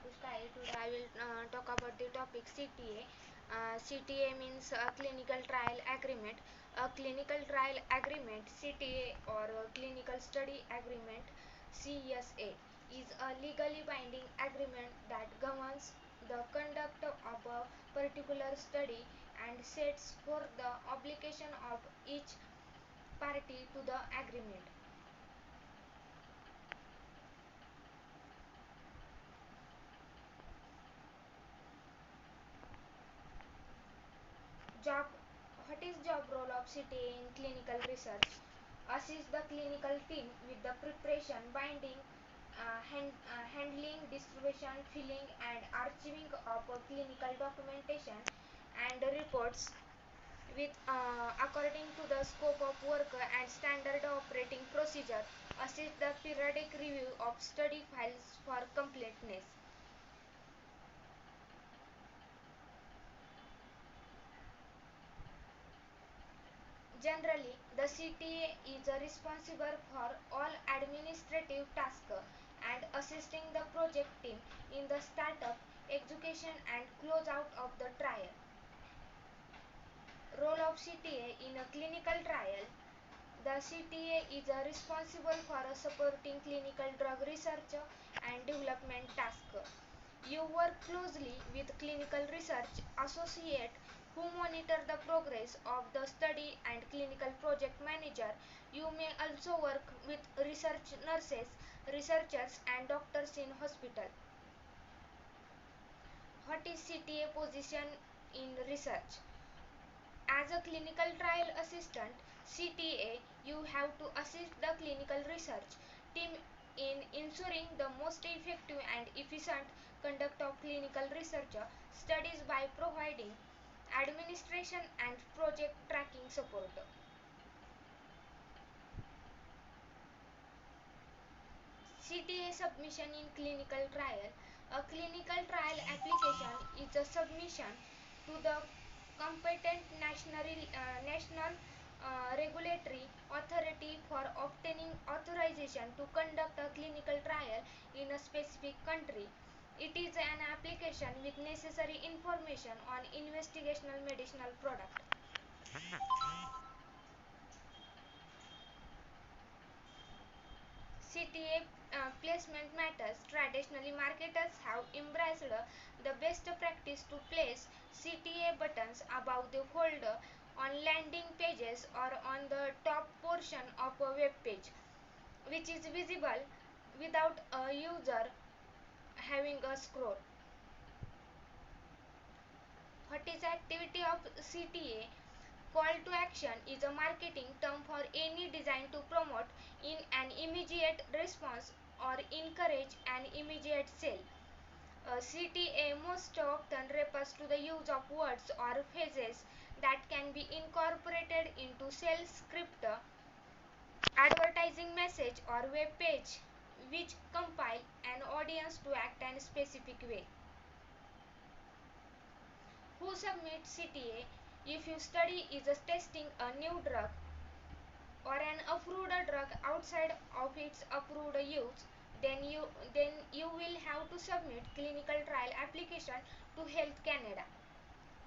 Pushkai. Today I will talk about the topic CTA. CTA means clinical trial agreement. A clinical trial agreement CTA or clinical study agreement CSA is a legally binding agreement that governs the conduct of a particular study and sets for the obligation of each party to the agreement. Job What is job role of CTA in clinical research? Assist the clinical team with the preparation, binding, handling, distribution, filling and archiving of clinical documentation and reports with according to the scope of work and standard operating procedure. Assist the periodic review of study files for completeness. Generally, the CTA is responsible for all administrative tasks and assisting the project team in the startup, execution and closeout of the trial. Role of CTA in a clinical trial. The CTA is responsible for supporting clinical drug research and development tasks. You work closely with clinical research associate who monitor the progress of the study and clinical project manager. You may also work with research nurses, researchers and doctors in hospital. What is CTA position in research? As a clinical trial assistant, CTA, you have to assist the clinical research team in ensuring the most effective and efficient conduct of clinical research studies by providing administration and project tracking support. CTA submission in clinical trial. A clinical trial application is a submission to the competent national regulatory authority for obtaining authorization to conduct a clinical trial in a specific country. It is an application with necessary information on investigational medicinal product. CTA placement matters. Traditionally, marketers have embraced the best practice to place CTA buttons above the folder on landing pages or on the top portion of a web page, which is visible without a user having a scroll. What is activity of CTA? Call to action is a marketing term for any design to promote in an immediate response or encourage an immediate sale. CTA most often refers to the use of words or phrases that can be incorporated into sales script, advertising message or web page which compel an audience to act in a specific way. Who submits CTA? If your study is testing a new drug or an approved drug outside of its approved use, then you will have to submit clinical trial application to Health Canada.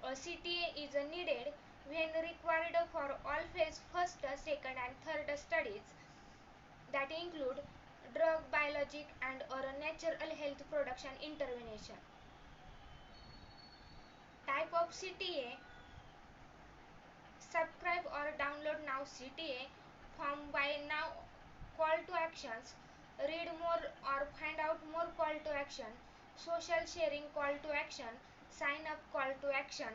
A CTA is needed when required for all phase first, second and third studies that include drug, biologic and or natural health production intervention. Type of CTA. Subscribe or download now CTA form by now. Call to actions. Read more or find out more call to action. Social sharing call to action. Sign up call to action.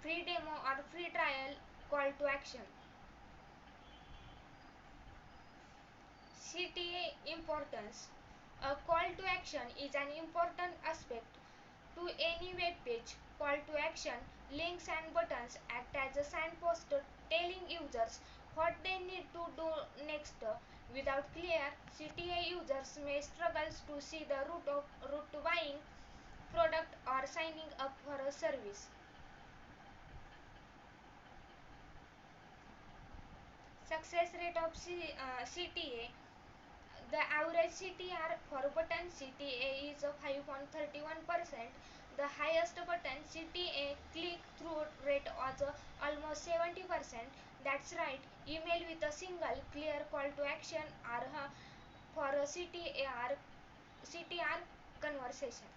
Free demo or free trial call to action. CTA importance. A call to action is an important aspect to any web page. Call to action, links and buttons act as a signpost telling users what they need to do next. Without clear CTA, users may struggle to see the route to buying product or signing up for a service. Success rate of CTA. The average CTR for button CTA is 5.31%. The highest button CTA click-through rate was almost 70%. That's right, email with a single clear call to action are for CTR conversation.